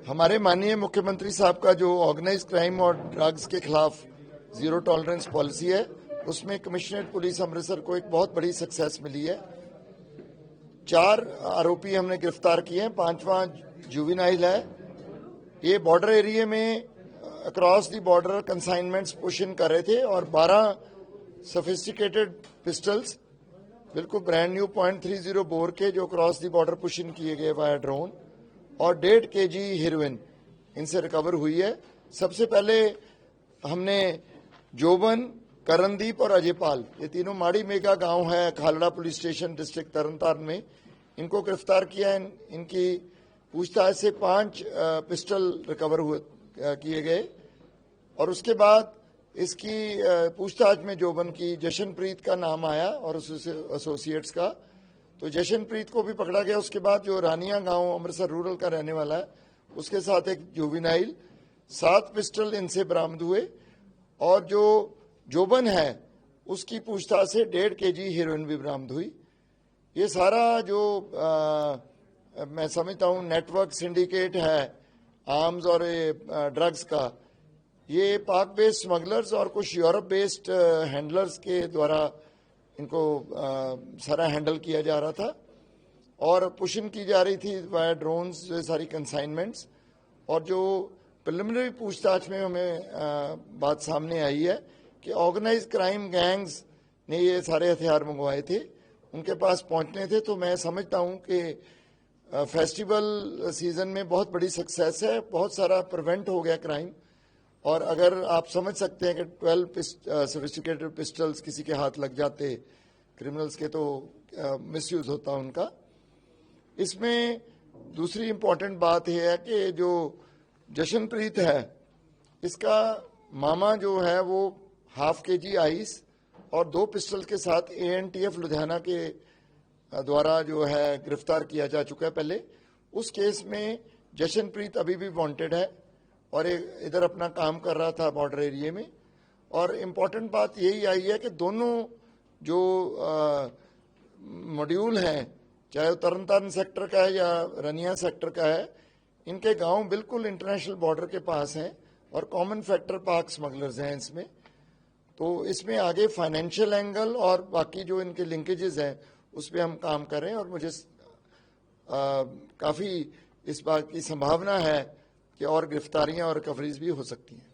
हमारे माननीय मुख्यमंत्री साहब का जो ऑर्गेनाइज क्राइम और ड्रग्स के खिलाफ जीरो टॉलरेंस पॉलिसी है, उसमें कमिश्नरेट पुलिस अमृतसर को एक बहुत बड़ी सक्सेस मिली है। 4 आरोपी हमने गिरफ्तार किए हैं, 5वां जुवेनाइल है। ये बॉर्डर एरिया में across the border consignments push in कर रहे थे और 12 सोफिस्टिकेटेड पिस्टल्स बिल्कुल ब्रांड न्यू .30 बोर के जो cross the border push in किए गए वाया ड्रोन और 1.5 kg हेरोइन इनसे रिकवर हुई है। सबसे पहले हमने जोबन, करणदीप और अजयपाल, ये तीनों माड़ी मेगा गांव है Khalra police station district Tarn Taran में, इनको गिरफ्तार किया है। इनकी पूछताछ से 5 पिस्टल रिकवर हुए किए गए और उसके बाद इसकी पूछताछ में जोबन की जशनप्रीत का नाम आया और उससे एसोसिएट्स का, तो जशनप्रीत को भी पकड़ा गया। उसके बाद जो रानिया गांव अमृतसर रूरल का रहने वाला है, उसके साथ एक जुवेनाइल, 7 पिस्टल इनसे बरामद हुए और जो जोबन है उसकी पूछताछ से 1.5 kg हेरोइन भी बरामद हुई। ये सारा जो मैं समझता हूँ नेटवर्क सिंडिकेट है आर्म्स और ड्रग्स का, ये पाक बेस्ड स्मगलर्स और कुछ यूरोप बेस्ड हैंडलर्स के द्वारा इनको सारा हैंडल किया जा रहा था और पुशिंग की जा रही थी वाया ड्रोन्स, सारी कंसाइनमेंट्स। और जो प्रिलिमिनरी पूछताछ में हमें बात सामने आई है कि ऑर्गेनाइज क्राइम गैंग्स ने ये सारे हथियार मंगवाए थे, उनके पास पहुंचने थे। तो मैं समझता हूं कि फेस्टिवल सीजन में बहुत बड़ी सक्सेस है, बहुत सारा प्रिवेंट हो गया क्राइम। और अगर आप समझ सकते हैं कि 12 सोफिस्टिकेटेड पिस्टल्स किसी के हाथ लग जाते क्रिमिनल्स के, तो मिसयूज होता उनका। इसमें दूसरी इंपॉर्टेंट बात यह है कि जो जशनप्रीत है, इसका मामा जो है वो ½ kg आइस और 2 पिस्टल के साथ ANTF लुधियाना के द्वारा जो है गिरफ्तार किया जा चुका है पहले। उस केस में जशनप्रीत अभी भी वांटेड है और इधर अपना काम कर रहा था बॉर्डर एरिया में। और इम्पॉर्टेंट बात यही आई है कि दोनों जो मॉड्यूल हैं, चाहे वो तरनतारन सेक्टर का है या रनिया सेक्टर का है, इनके गांव बिल्कुल इंटरनेशनल बॉर्डर के पास हैं और कॉमन फैक्टर पाक स्मगलर्स हैं इसमें। तो इसमें आगे फाइनेंशियल एंगल और बाकी जो इनके लिंकेजेस हैं उस पर हम काम कर रहे हैं और मुझे काफ़ी इस बात की संभावना है कि और गिरफ्तारियां और रिकवरीज भी हो सकती हैं।